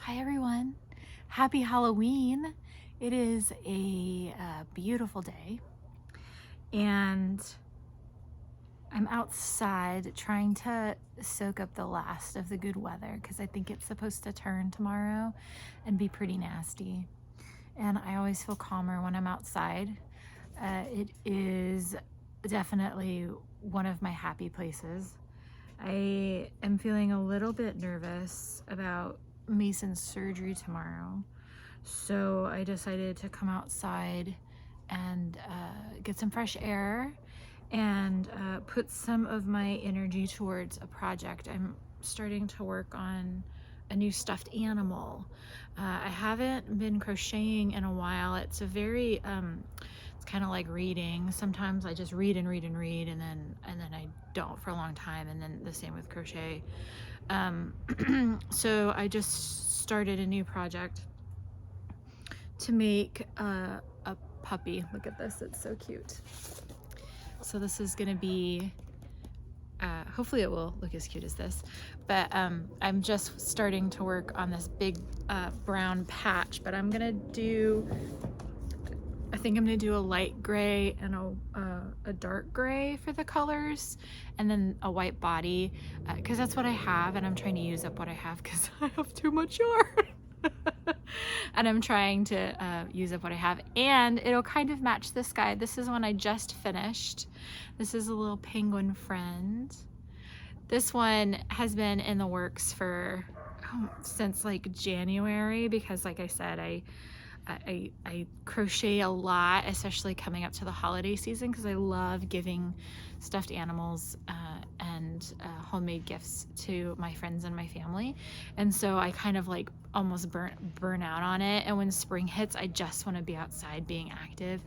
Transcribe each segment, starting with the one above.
Hi everyone, happy Halloween. It is a beautiful day and I'm outside trying to soak up the last of the good weather because I think it's supposed to turn tomorrow and be pretty nasty. And I always feel calmer when I'm outside. It is definitely one of my happy places. I am feeling a little bit nervous about Mason's surgery tomorrow. So I decided to come outside and get some fresh air and put some of my energy towards a project. I'm starting to work on a new stuffed animal. I haven't been crocheting in a while. It's a very it's kind of like reading. Sometimes I just read and read and read, and then I don't for a long time, and then the same with crochet. So I just started a new project to make a puppy. Look at this, it's so cute. So this is gonna be, hopefully it will look as cute as this, but I'm just starting to work on this big brown patch, but I think I'm gonna do a light gray and a dark gray for the colors, and then a white body, because that's what I have, and I'm trying to use up what I have because I have too much yarn. And I'm trying to use up what I have, and it'll kind of match this guy. This is one I just finished. This is a little penguin friend. This one has been in the works for since like January, because like I said, I crochet a lot, especially coming up to the holiday season, because I love giving stuffed animals and homemade gifts to my friends and my family. And so I kind of like almost burn out on it. And when spring hits, I just want to be outside being active.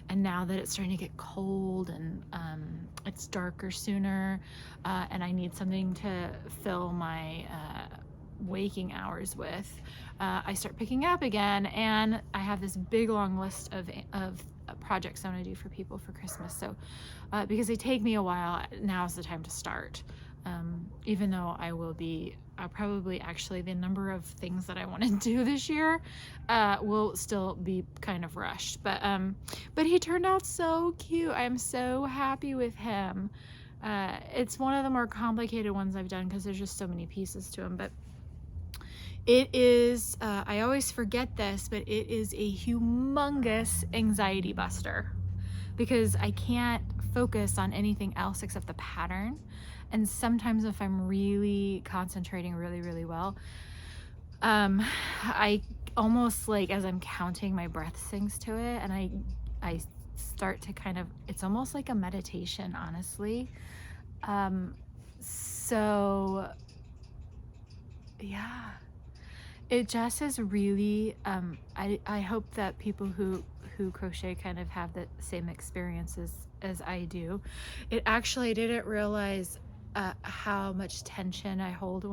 And now that it's starting to get cold and it's darker sooner, and I need something to fill my waking hours with, I start picking up again, and I have this big long list of projects I want to do for people for Christmas. So because they take me a while, now's the time to start. Even though I'll probably actually, the number of things that I want to do this year will still be kind of rushed. But he turned out so cute. I'm so happy with him. It's one of the more complicated ones I've done because there's just so many pieces to him. But it is, I always forget this, but it is a humongous anxiety buster because I can't focus on anything else except the pattern. And sometimes if I'm really concentrating really well, I almost, like, as I'm counting, my breath sinks to it, and I start to kind of, it's almost like a meditation, honestly. So yeah, it just is really, I hope that people who crochet kind of have the same experiences as I do. It actually, I didn't realize how much tension I hold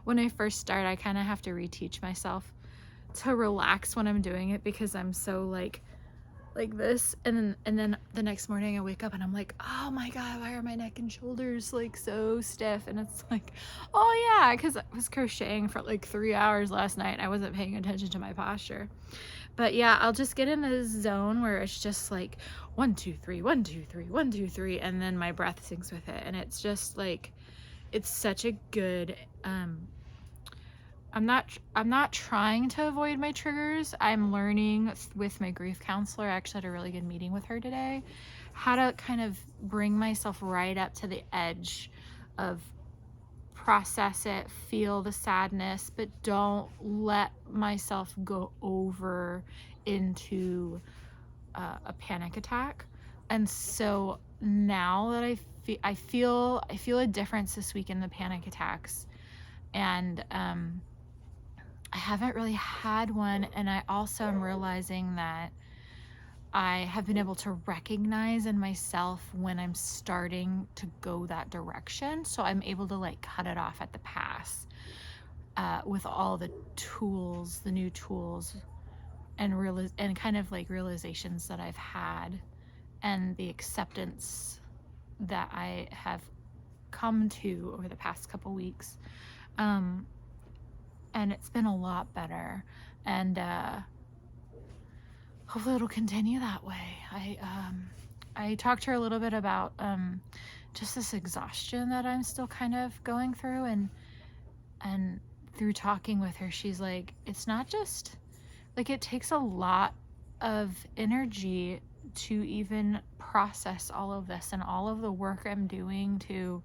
when I first start. I kind of have to reteach myself to relax when I'm doing it because I'm so like this, and then the next morning I wake up and I'm like, oh my god, why are my neck and shoulders like so stiff? And it's like, oh yeah, because I was crocheting for like 3 hours last night. I wasn't paying attention to my posture. But yeah, I'll just get in this zone where it's just like 1 2 3 1 2 3 1 2 3, and then my breath syncs with it, and it's just like, it's such a good I'm not trying to avoid my triggers. I'm learning with my grief counselor. I actually had a really good meeting with her today, how to kind of bring myself right up to the edge of process it, feel the sadness, but don't let myself go over into a panic attack. And so now that I feel a difference this week in the panic attacks, and I haven't really had one, and I also am realizing that I have been able to recognize in myself when I'm starting to go that direction, so I'm able to like cut it off at the pass with all the tools, the new tools, and kind of like realizations that I've had, and the acceptance that I have come to over the past couple weeks. and it's been a lot better. And hopefully it'll continue that way. I talked to her a little bit about just this exhaustion that I'm still kind of going through, and through talking with her, she's like, it's not just like, it takes a lot of energy to even process all of this and all of the work I'm doing to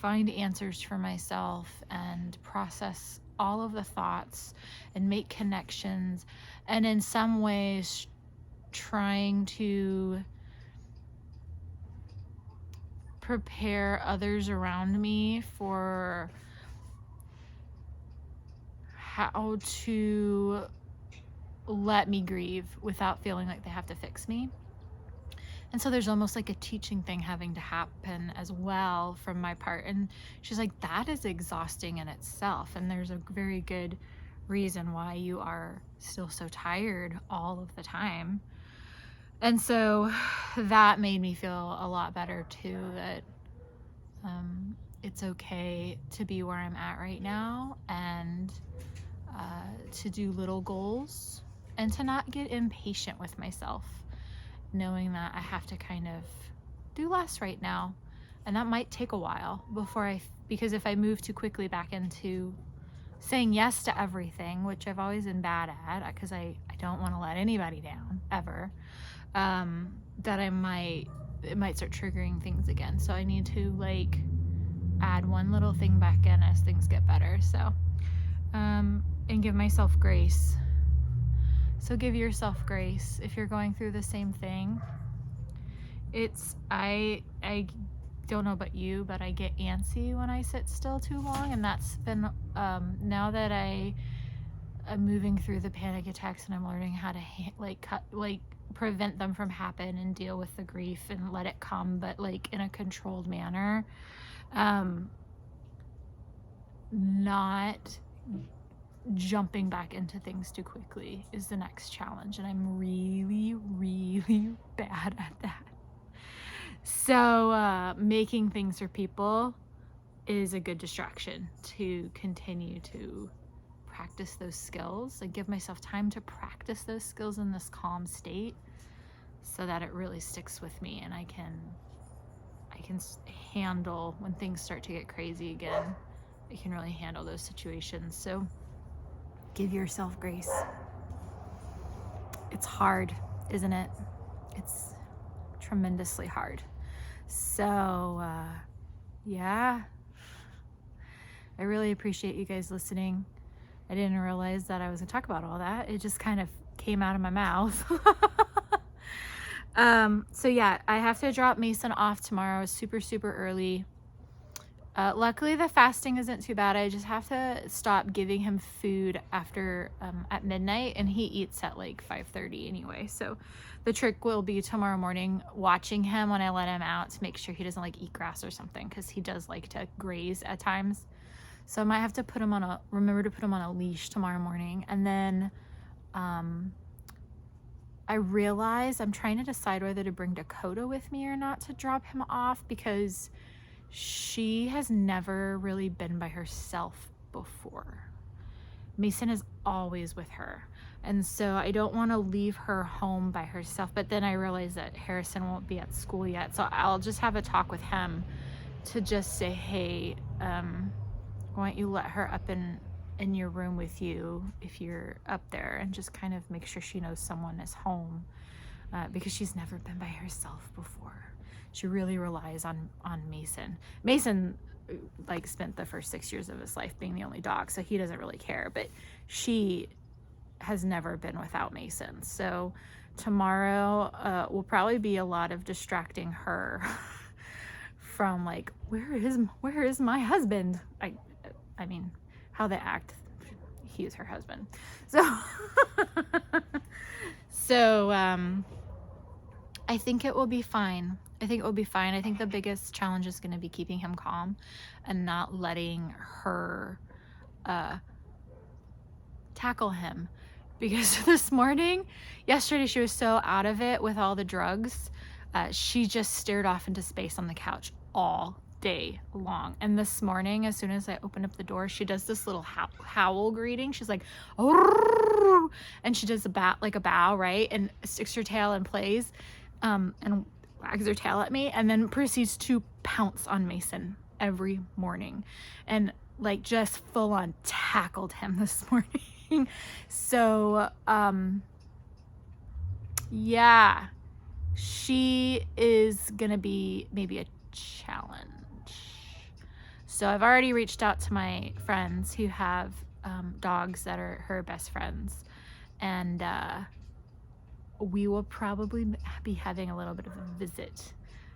find answers for myself and process all of the thoughts and make connections, and in some ways trying to prepare others around me for how to let me grieve without feeling like they have to fix me. And so there's almost like a teaching thing having to happen as well from my part. And she's like, that is exhausting in itself. And there's a very good reason why you are still so tired all of the time. And so that made me feel a lot better too, that it's okay to be where I'm at right now, and to do little goals, and to not get impatient with myself, knowing that I have to kind of do less right now, and that might take a while before because if I move too quickly back into saying yes to everything, which I've always been bad at, because I don't want to let anybody down ever, that it might start triggering things again. So I need to like add one little thing back in as things get better. So and give myself grace. So give yourself grace if you're going through the same thing. I don't know about you, but I get antsy when I sit still too long, and that's been now that I'm moving through the panic attacks, and I'm learning how to prevent them from happening and deal with the grief and let it come, but like in a controlled manner. Not jumping back into things too quickly is the next challenge, and I'm really, really bad at that. So making things for people is a good distraction to continue to practice those skills. I give myself time to practice those skills in this calm state so that it really sticks with me, and I can handle when things start to get crazy again. I can really handle those situations. So give yourself grace. It's hard, isn't it? It's tremendously hard. So yeah, I really appreciate you guys listening. I didn't realize that I was gonna talk about all that. It just kind of came out of my mouth. So yeah, I have to drop Mason off tomorrow super, super early. Luckily the fasting isn't too bad. I just have to stop giving him food after at midnight, and he eats at like 5:30 anyway. So the trick will be tomorrow morning watching him when I let him out to make sure he doesn't like eat grass or something, because he does like to graze at times. So I might have to remember to put him on a leash tomorrow morning. And then I realize I'm trying to decide whether to bring Dakota with me or not to drop him off, because she has never really been by herself before. Mason is always with her. And so I don't want to leave her home by herself. But then I realize that Harrison won't be at school yet. So I'll just have a talk with him to just say, hey, why don't you let her up in your room with you if you're up there, and just kind of make sure she knows someone is home, because she's never been by herself before. She really relies on Mason. Mason like spent the first 6 years of his life being the only dog, so he doesn't really care, but she has never been without Mason. So tomorrow will probably be a lot of distracting her from like, where is my husband? I mean, how they act, he is her husband. So I think it will be fine. I think the biggest challenge is going to be keeping him calm and not letting her tackle him. Because yesterday she was so out of it with all the drugs. She just stared off into space on the couch all day long. And this morning, as soon as I open up the door, she does this little howl greeting. She's like, oh, and she does a bow, right? And sticks her tail and plays, and wags her tail at me, and then proceeds to pounce on Mason every morning, and like just full on tackled him this morning. So, yeah, she is gonna be maybe a challenge. So I've already reached out to my friends who have dogs that are her best friends, and we will probably be having a little bit of a visit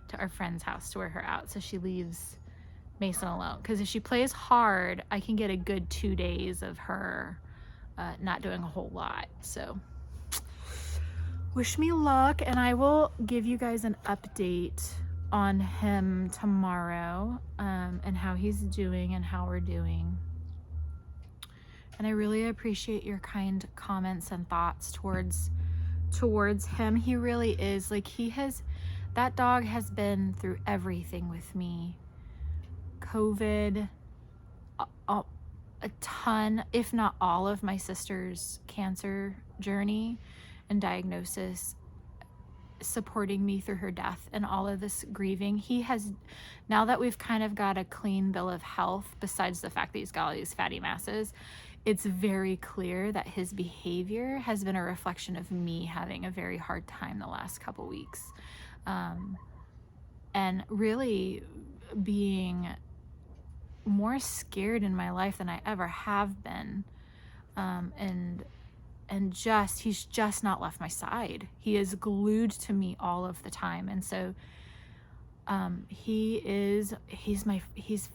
to our friend's house to wear her out, so she leaves Mason alone. Because if she plays hard, I can get a good 2 days of her not doing a whole lot. So wish me luck, and I will give you guys an update on him tomorrow, and how he's doing and how we're doing. And I really appreciate your kind comments and thoughts towards him. He really is, like, that dog has been through everything with me. COVID, a ton, if not all of my sister's cancer journey and diagnosis, supporting me through her death and all of this grieving. He has, now that we've kind of got a clean bill of health, besides the fact that he's got all these fatty masses, it's very clear that his behavior has been a reflection of me having a very hard time the last couple weeks, and really being more scared in my life than I ever have been, and he's just not left my side. He is glued to me all of the time. And so he's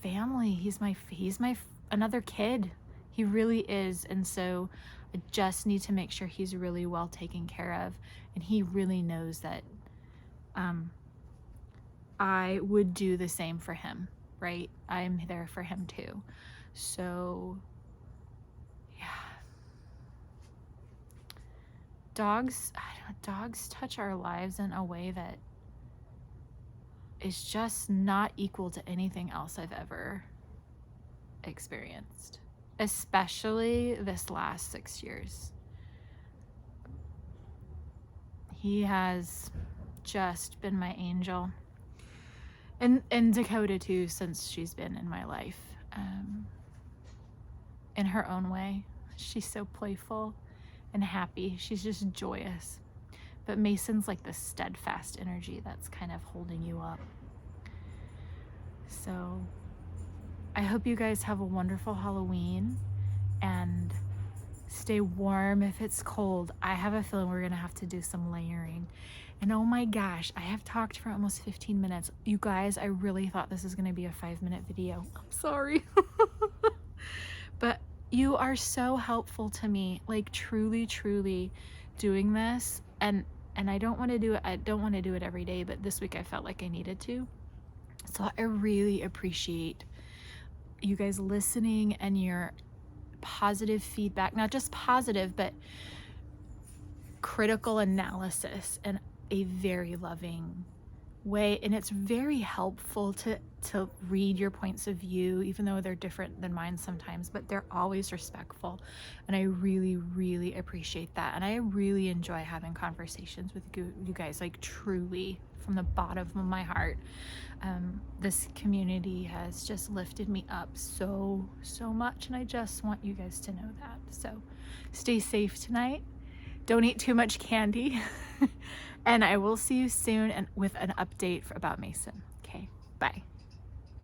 family. He's my another kid. He really is. And so I just need to make sure he's really well taken care of, and he really knows that I would do the same for him, right? I'm there for him too. So yeah, dogs touch our lives in a way that is just not equal to anything else I've ever experienced, especially this last 6 years. He has just been my angel, and Dakota too, since she's been in my life, in her own way. She's so playful and happy. She's just joyous. But Mason's like the steadfast energy that's kind of holding you up. So I hope you guys have a wonderful Halloween, and stay warm if it's cold. I have a feeling we're gonna have to do some layering. And oh my gosh, I have talked for almost 15 minutes. You guys, I really thought this was gonna be a 5-minute video. I'm sorry. But you are so helpful to me, like truly, truly doing this. And I don't want to do it. I don't want to do it every day, but this week I felt like I needed to. So I really appreciate you guys listening and your positive feedback, not just positive, but critical analysis in a very loving way. And it's very helpful to read your points of view, even though they're different than mine sometimes, but they're always respectful. And I really, really appreciate that. And I really enjoy having conversations with you guys, like truly from the bottom of my heart. This community has just lifted me up so much, and I just want you guys to know that. So stay safe tonight. Don't eat too much candy. And I will see you soon and with an update about Mason. Okay, bye.